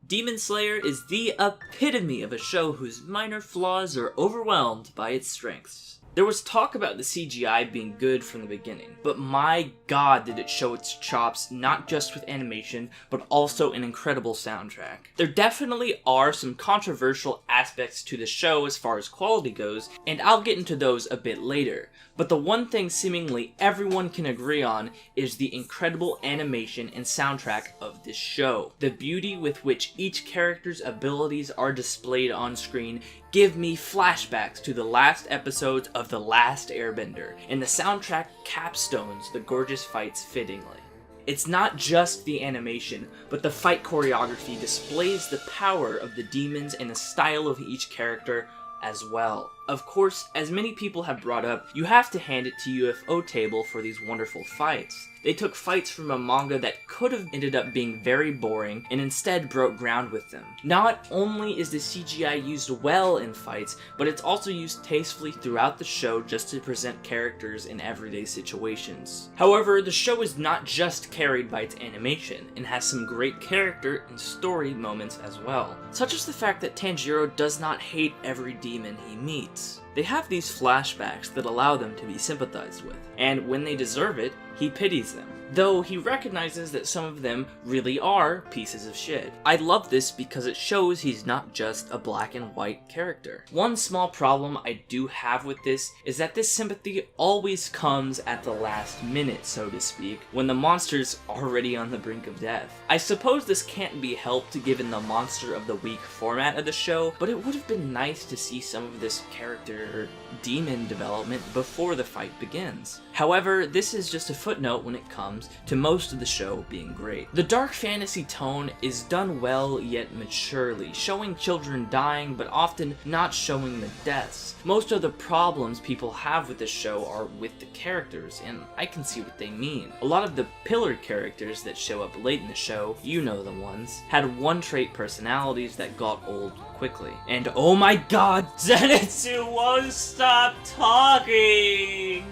Demon Slayer is the epitome of a show whose minor flaws are overwhelmed by its strengths. There was talk about the CGI being good from the beginning, but my god did it show its chops not just with animation, but also an incredible soundtrack. There definitely are some controversial aspects to the show as far as quality goes, and I'll get into those a bit later, but the one thing seemingly everyone can agree on is the incredible animation and soundtrack of this show. The beauty with which each character's abilities are displayed on screen give me flashbacks to the last episodes of The Last Airbender, and the soundtrack capstones the gorgeous fights fittingly. It's not just the animation, but the fight choreography displays the power of the demons and the style of each character as well. Of course, as many people have brought up, you have to hand it to UFO Table for these wonderful fights. They took fights from a manga that could have ended up being very boring, and instead broke ground with them. Not only is the CGI used well in fights, but it's also used tastefully throughout the show just to present characters in everyday situations. However, the show is not just carried by its animation, and has some great character and story moments as well. Such as the fact that Tanjiro does not hate every demon he meets. They have these flashbacks that allow them to be sympathized with, and when they deserve it, he pities them, though he recognizes that some of them really are pieces of shit. I love this because it shows he's not just a black and white character. One small problem I do have with this is that this sympathy always comes at the last minute, so to speak, when the monster's already on the brink of death. I suppose this can't be helped given the Monster of the Week format of the show, but it would have been nice to see some of this character or demon development before the fight begins. However, this is just a footnote when it comes to most of the show being great. The dark fantasy tone is done well yet maturely, showing children dying but often not showing the deaths. Most of the problems people have with the show are with the characters, and I can see what they mean. A lot of the pillar characters that show up late in the show, you know the ones, had one-trait personalities that got old quickly. And oh my god, Zenitsu won't stop talking!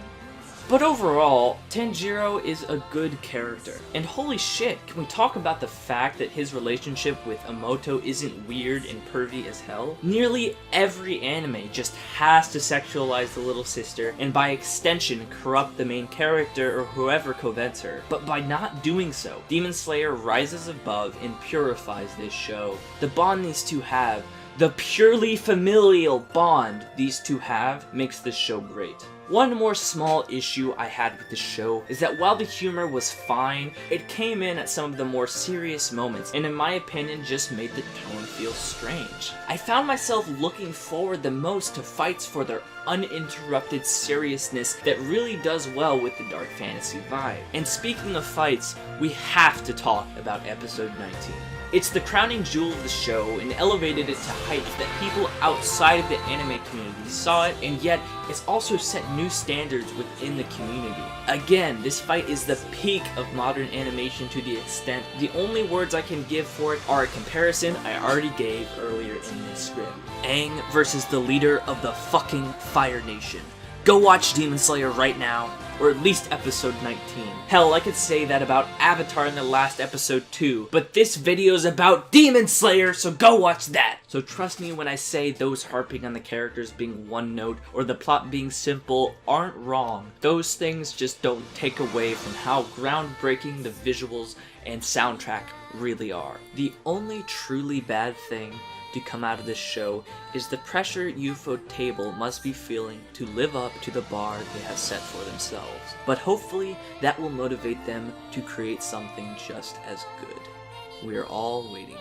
But overall, Tanjiro is a good character. And holy shit, can we talk about the fact that his relationship with Imouto isn't weird and pervy as hell? Nearly every anime just has to sexualize the little sister, and by extension corrupt the main character or whoever covets her. But by not doing so, Demon Slayer rises above and purifies this show. The bond these two have, the purely familial bond these two have, makes this show great. One more small issue I had with the show is that while the humor was fine, it came in at some of the more serious moments, and in my opinion just made the tone feel strange. I found myself looking forward the most to fights for their uninterrupted seriousness that really does well with the dark fantasy vibe. And speaking of fights, we have to talk about episode 19. It's the crowning jewel of the show and elevated it to heights that people outside of the anime community saw it, and yet it's also set new standards within the community. Again, this fight is the peak of modern animation to the extent the only words I can give for it are a comparison I already gave earlier in this script. Aang versus the leader of the fucking Fire Nation. Go watch Demon Slayer right now, or at least episode 19. Hell, I could say that about Avatar in the last episode too, but this video is about Demon Slayer, so go watch that! So trust me when I say those harping on the characters being one note or the plot being simple aren't wrong. Those things just don't take away from how groundbreaking the visuals and soundtrack really are. The only truly bad thing to come out of this show is the pressure UFO Table must be feeling to live up to the bar they have set for themselves. But hopefully that will motivate them to create something just as good. We are all waiting.